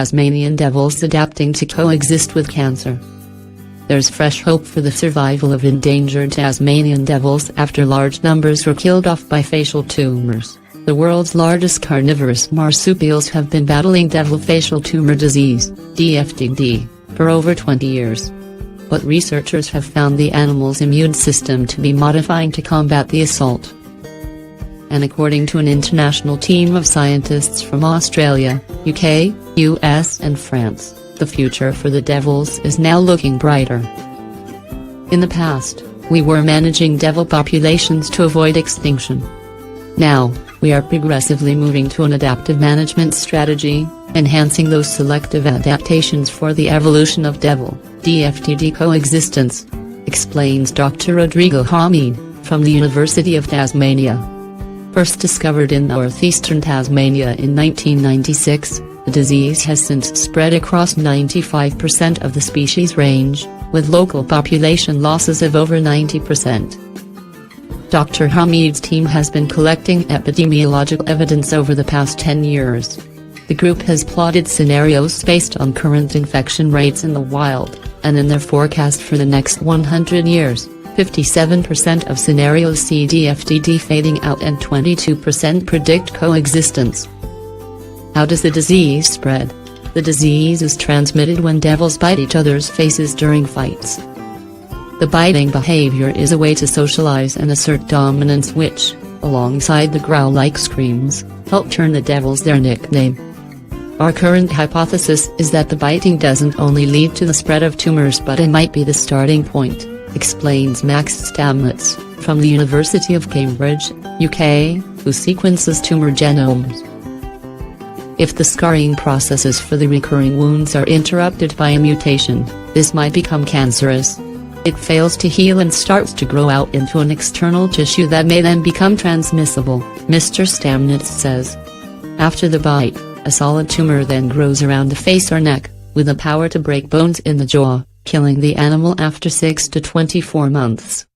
Tasmanian devils adapting to coexist with cancer. There's fresh hope for the survival of endangered Tasmanian devils after large numbers were killed off by facial tumors. The world's largest carnivorous marsupials have been battling devil facial tumor disease, DFTD, for over 20 years. But researchers have found the animal's immune system to be modifying to combat the assault. And according to an international team of scientists from Australia, UK, US and France, the future for the devils is now looking brighter. In the past, we were managing devil populations to avoid extinction. Now, we are progressively moving to an adaptive management strategy, enhancing those selective adaptations for the evolution of devil, DFTD coexistence, explains Dr. Rodrigo Hamid, from the University of Tasmania. First discovered in northeastern Tasmania in 1996, the disease has since spread across 95% of the species range, with local population losses of over 90%. Dr. Hamid's team has been collecting epidemiological evidence over the past 10 years. The group has plotted scenarios based on current infection rates in the wild, and in their forecast for the next 100 years, 57% of scenarios see DFTD fading out and 22% predict coexistence. How does the disease spread? The disease is transmitted when devils bite each other's faces during fights. The biting behavior is a way to socialize and assert dominance which, alongside the growl-like screams, help turn the devils their nickname. Our current hypothesis is that the biting doesn't only lead to the spread of tumors but it might be the starting point, explains Max Stamnitz, from the University of Cambridge, UK, who sequences tumor genomes. If the scarring processes for the recurring wounds are interrupted by a mutation, this might become cancerous. It fails to heal and starts to grow out into an external tissue that may then become transmissible, Mr. Stamnitz says. After the bite, a solid tumor then grows around the face or neck, with the power to break bones in the jaw, killing the animal after 6 to 24 months.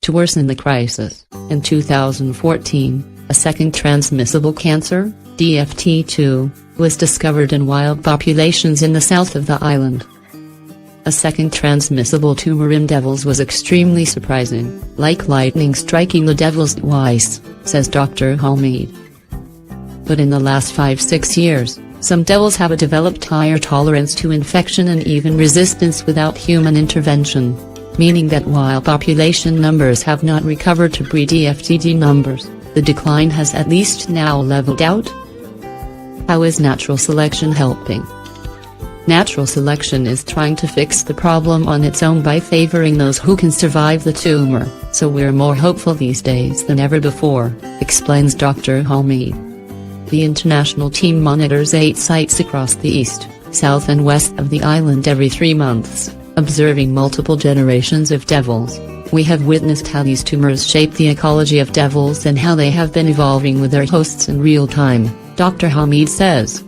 To worsen the crisis, in 2014, a second transmissible cancer, DFT2, was discovered in wild populations in the south of the island. A second transmissible tumor in devils was extremely surprising, like lightning striking the devils twice, says Dr. Hamid. But in the last 5-6 years, some devils have developed higher tolerance to infection and even resistance without human intervention, meaning that while population numbers have not recovered to pre-DFTD numbers, the decline has at least now leveled out. How is natural selection helping? Natural selection is trying to fix the problem on its own by favoring those who can survive the tumor, so we're more hopeful these days than ever before, explains Dr. Hamid. The international team monitors 8 sites across the east, south and west of the island every 3 months, observing multiple generations of devils. We have witnessed how these tumors shape the ecology of devils and how they have been evolving with their hosts in real time, Dr. Hamid says.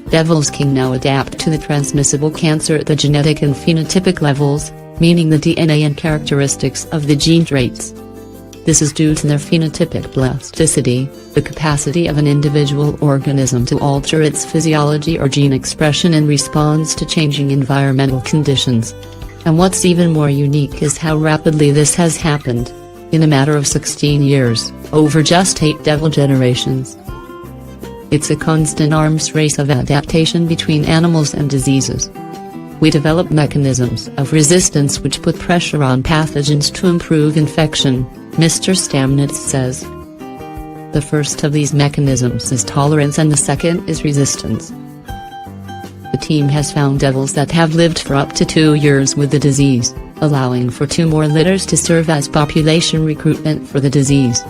Devils can now adapt to the transmissible cancer at the genetic and phenotypic levels, meaning the DNA and characteristics of the gene traits. This is due to their phenotypic plasticity, the capacity of an individual organism to alter its physiology or gene expression in response to changing environmental conditions. And what's even more unique is how rapidly this has happened. In a matter of 16 years, over just 8 devil generations. It's a constant arms race of adaptation between animals and diseases. We develop mechanisms of resistance which put pressure on pathogens to improve infection, Mr. Stamnitz says. The first of these mechanisms is tolerance and the second is resistance. The team has found devils that have lived for up to 2 years with the disease, allowing for 2 more litters to serve as population recruitment for the disease.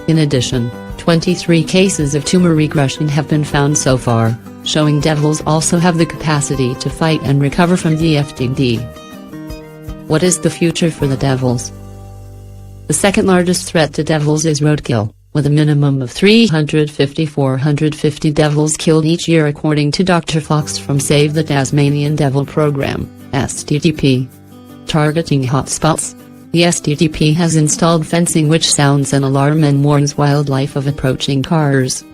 In addition, 23 cases of tumor regression have been found so far, showing devils also have the capacity to fight and recover from DFTD. What is the future for the devils? The second largest threat to devils is roadkill, with a minimum of 350–450 devils killed each year according to Dr. Fox from Save the Tasmanian Devil Program, STDP. Targeting hotspots. The STDP has installed fencing which sounds an alarm and warns wildlife of approaching cars.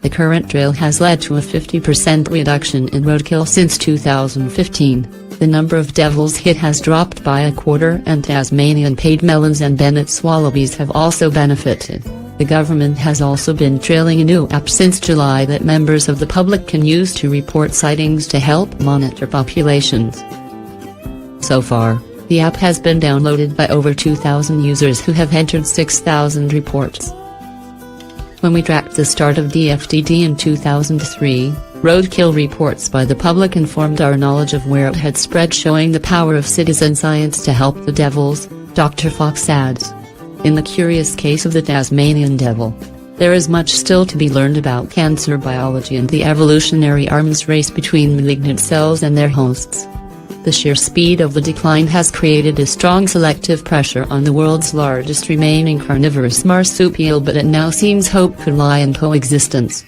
The current drill has led to a 50% reduction in roadkill since 2015. The number of devils hit has dropped by a quarter, and Tasmanian paid melons and Bennett's wallabies have also benefited. The government has also been trialling a new app since July that members of the public can use to report sightings to help monitor populations. So far, the app has been downloaded by over 2,000 users who have entered 6,000 reports. When we tracked the start of DFDD in 2003, roadkill reports by the public informed our knowledge of where it had spread, showing the power of citizen science to help the devils, Dr. Fox adds. In the curious case of the Tasmanian devil, there is much still to be learned about cancer biology and the evolutionary arms race between malignant cells and their hosts. The sheer speed of the decline has created a strong selective pressure on the world's largest remaining carnivorous marsupial, but it now seems hope could lie in coexistence.